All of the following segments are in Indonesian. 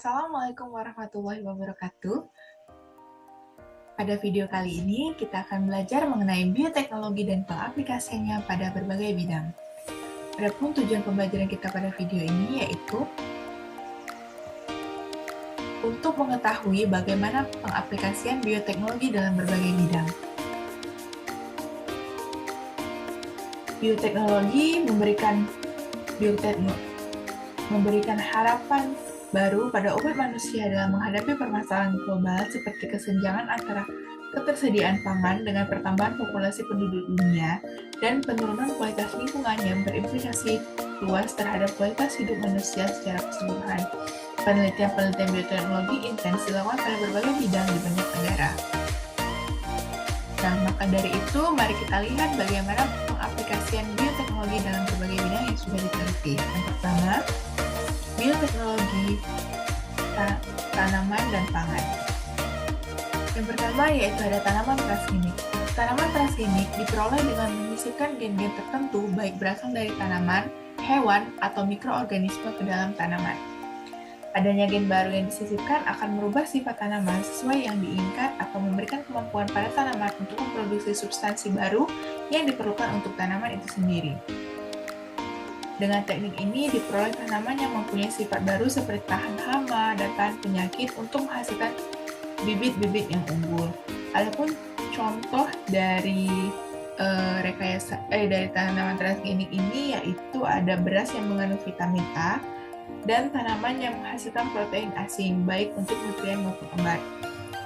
Assalamualaikum warahmatullahi wabarakatuh. Pada video kali ini, kita akan belajar mengenai bioteknologi dan pengaplikasiannya pada berbagai bidang. Adapun tujuan pembelajaran kita pada video ini yaitu untuk mengetahui bagaimana pengaplikasian bioteknologi dalam berbagai bidang. Bioteknologi memberikan harapan baru pada umat manusia dalam menghadapi permasalahan global seperti kesenjangan antara ketersediaan pangan dengan pertambahan populasi penduduk dunia dan penurunan kualitas lingkungan yang berimplikasi luas terhadap kualitas hidup manusia secara keseluruhan. Penelitian-penelitian bioteknologi intens dilakukan pada berbagai bidang di banyak negara. Nah, maka dari itu, mari kita lihat bagaimana pengaplikasian bioteknologi dalam berbagai bidang yang sudah diteliti. Yang pertama, bioteknologi tanaman dan pangan. Yang pertama yaitu ada tanaman transgenik. Tanaman transgenik diperoleh dengan menyisipkan gen-gen tertentu baik berasal dari tanaman, hewan, atau mikroorganisme ke dalam tanaman. Adanya gen baru yang disisipkan akan merubah sifat tanaman sesuai yang diinginkan atau memberikan kemampuan pada tanaman untuk memproduksi substansi baru yang diperlukan untuk tanaman itu sendiri. Dengan teknik ini diperoleh tanaman yang mempunyai sifat baru seperti tahan hama dan tahan penyakit untuk menghasilkan bibit-bibit yang unggul. Adapun contoh dari dari tanaman transgenik ini yaitu ada beras yang mengandung vitamin A dan tanaman yang menghasilkan protein asing baik untuk nutrien maupun obat.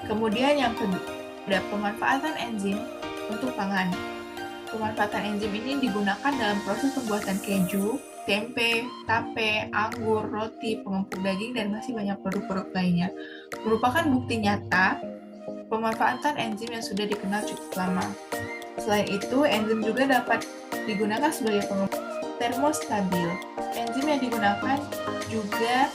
Kemudian yang kedua ada pemanfaatan enzim untuk pangan. Pemanfaatan enzim ini digunakan dalam proses pembuatan keju, tempe, tape, anggur, roti, pengempuk daging, dan masih banyak produk-produk lainnya. Merupakan bukti nyata pemanfaatan enzim yang sudah dikenal cukup lama. Selain itu, enzim juga dapat digunakan sebagai pengempuk termostabil. Enzim yang digunakan juga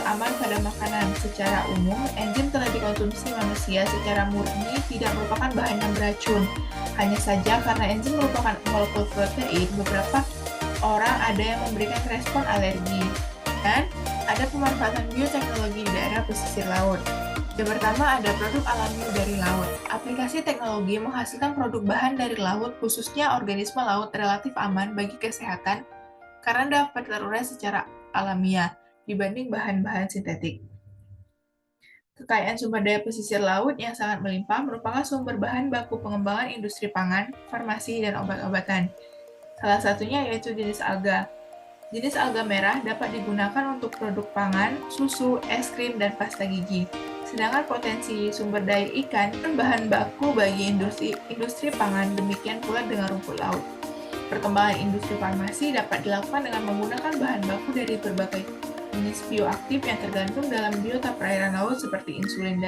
aman pada makanan. Secara umum, enzim telah dikonsumsi manusia secara murni tidak merupakan bahan yang beracun. Hanya saja karena enzim merupakan molekul protein, beberapa orang ada yang memberikan respon alergi. Dan ada pemanfaatan bioteknologi di daerah pesisir laut. Yang pertama ada produk alami dari laut. Aplikasi teknologi menghasilkan produk bahan dari laut, khususnya organisme laut relatif aman bagi kesehatan karena dapat terurai secara alamiah dibanding bahan-bahan sintetik. Kekayaan sumber daya pesisir laut yang sangat melimpah merupakan sumber bahan baku pengembangan industri pangan, farmasi, dan obat-obatan. Salah satunya yaitu jenis alga. Jenis alga merah dapat digunakan untuk produk pangan, susu, es krim, dan pasta gigi. Sedangkan potensi sumber daya ikan bahan baku bagi industri pangan, demikian pula dengan rumput laut. Perkembangan industri farmasi dapat dilakukan dengan menggunakan bahan baku dari berbagai jenis bioaktif yang tergantung dalam biota perairan laut seperti insulin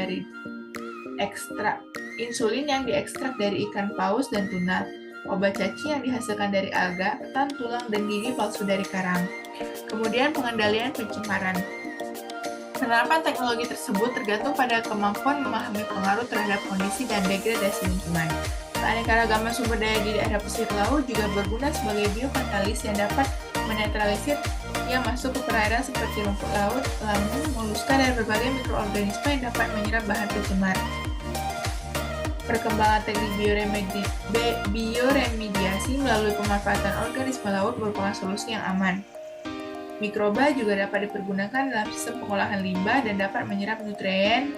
yang diekstrak dari ikan paus dan tuna, obat cacing yang dihasilkan dari alga, ketan tulang, dan gigi palsu dari karang. Kemudian pengendalian pencemaran. Penerapan teknologi tersebut tergantung pada kemampuan memahami pengaruh terhadap kondisi dan degradasi lingkungan. Keanekaragaman sumber daya di daerah pesisir laut juga berguna sebagai biokatalis yang dapat menetralisir yang masuk ke perairan seperti rumput laut, lamun, moluska, dan berbagai mikroorganisme yang dapat menyerap bahan pencemar. Perkembangan teknik bioremediasi melalui pemanfaatan organisme laut merupakan solusi yang aman. Mikroba juga dapat dipergunakan dalam sistem pengolahan limbah dan dapat menyerap nutrien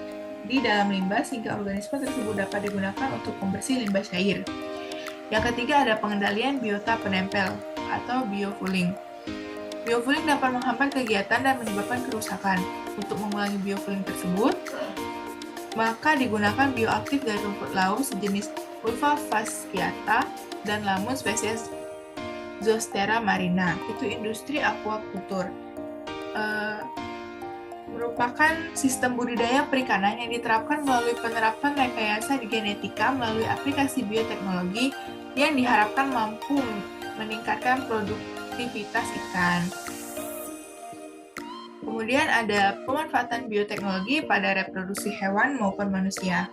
di dalam limbah sehingga organisme tersebut dapat digunakan untuk pembersih limbah cair. Yang ketiga ada pengendalian biota penempel atau biofouling. Biofouling dapat menghambat kegiatan dan menyebabkan kerusakan. Untuk mengulangi biofouling tersebut, maka digunakan bioaktif dari rumput laut sejenis Ulva fasciata dan lamun spesies Zostera marina. Itu industri aquaculture. Merupakan sistem budidaya perikanan yang diterapkan melalui penerapan rekayasa di genetika melalui aplikasi bioteknologi yang diharapkan mampu meningkatkan produktivitas ikan. Kemudian ada pemanfaatan bioteknologi pada reproduksi hewan maupun manusia.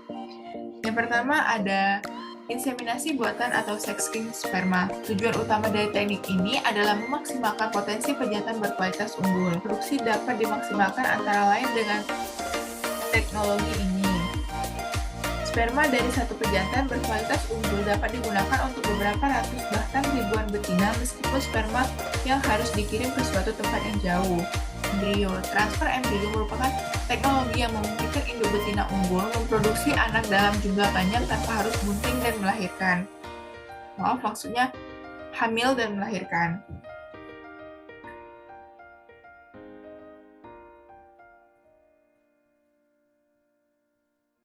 Yang pertama ada Inseminasi buatan atau sexing sperma. Tujuan utama dari teknik ini adalah memaksimalkan potensi pejantan berkualitas unggul. Produksi dapat dimaksimalkan antara lain dengan teknologi ini. Sperma dari satu pejantan berkualitas unggul dapat digunakan untuk beberapa ratus bahkan ribuan betina meskipun sperma yang harus dikirim ke suatu tempat yang jauh. Embrio. Transfer embrio merupakan teknologi yang memungkinkan induk betina unggul memproduksi anak dalam jumlah banyak tanpa harus bunting dan melahirkan. Maaf, maksudnya hamil dan melahirkan.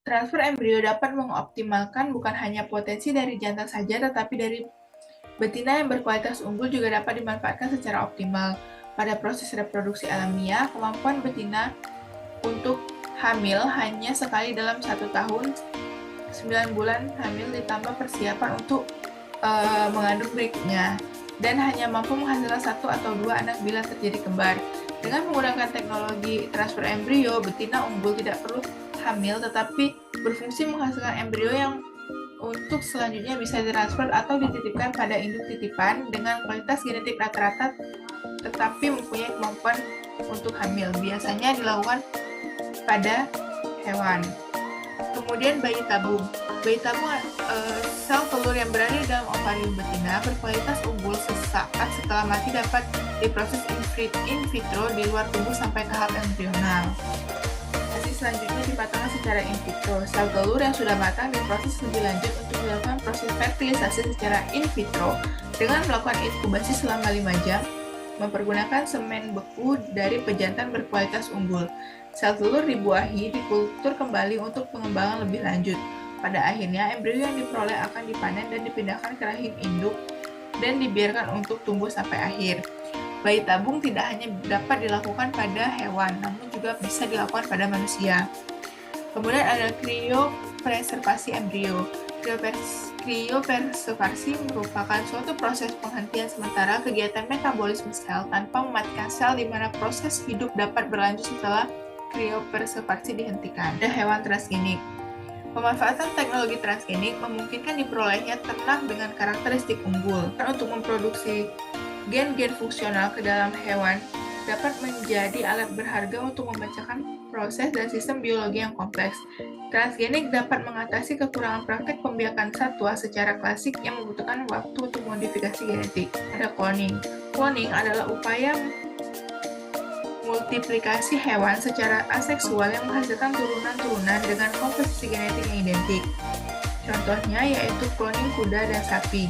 Transfer embrio dapat mengoptimalkan bukan hanya potensi dari jantan saja, tetapi dari betina yang berkualitas unggul juga dapat dimanfaatkan secara optimal. Pada proses reproduksi alamiah, kemampuan betina untuk hamil hanya sekali dalam 1 tahun, 9 bulan hamil ditambah persiapan untuk mengandung berikutnya, dan hanya mampu menghasilkan 1 atau 2 anak bila terjadi kembar. Dengan menggunakan teknologi transfer embrio, betina unggul tidak perlu hamil tetapi berfungsi menghasilkan embrio yang untuk selanjutnya bisa ditransfer atau dititipkan pada induk titipan dengan kualitas genetik rata-rata tetapi mempunyai kemampuan untuk hamil. Biasanya dilakukan pada hewan. Kemudian bayi tabung. Bayi tabung sel telur yang berada di dalam ovarium betina berkualitas unggul sesaat setelah mati dapat diproses in vitro di luar tubuh sampai tahap embrional. Hasil selanjutnya dipatangkan secara in vitro. Sel telur yang sudah matang diproses lebih lanjut untuk dilakukan proses fertilisasi secara in vitro dengan melakukan inkubasi selama 5 jam mempergunakan semen beku dari pejantan berkualitas unggul. Sel telur dibuahi, dikultur kembali untuk pengembangan lebih lanjut. Pada akhirnya, embrio yang diperoleh akan dipanen dan dipindahkan ke rahim induk dan dibiarkan untuk tumbuh sampai akhir. Bayi tabung tidak hanya dapat dilakukan pada hewan, namun juga bisa dilakukan pada manusia. Kemudian ada kriopreservasi embrio. Kriopreservasi merupakan suatu proses penghentian sementara kegiatan metabolisme sel tanpa mematikan sel di mana proses hidup dapat berlanjut setelah kriopreservasi dihentikan. Ada hewan transgenik. Pemanfaatan teknologi transgenik memungkinkan diperolehnya ternak dengan karakteristik unggul. Untuk memproduksi gen-gen fungsional ke dalam hewan dapat menjadi alat berharga untuk memecahkan proses dan sistem biologi yang kompleks. Transgenik dapat mengatasi kekurangan praktek pembiakan satwa secara klasik yang membutuhkan waktu untuk modifikasi genetik. Ada cloning. Cloning adalah upaya multiplikasi hewan secara aseksual yang menghasilkan turunan-turunan dengan komposisi genetik yang identik. Contohnya yaitu cloning kuda dan sapi.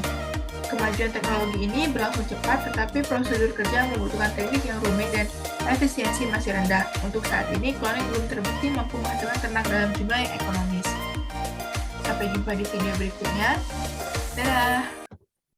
Kemajuan teknologi ini berlangsung cepat, tetapi prosedur kerja membutuhkan teknik yang rumit dan efisiensi masih rendah. Untuk saat ini, cloning belum terbukti mampu menghasilkan ternak dalam jumlah yang ekonomis. Sampai jumpa di video berikutnya. Dadah!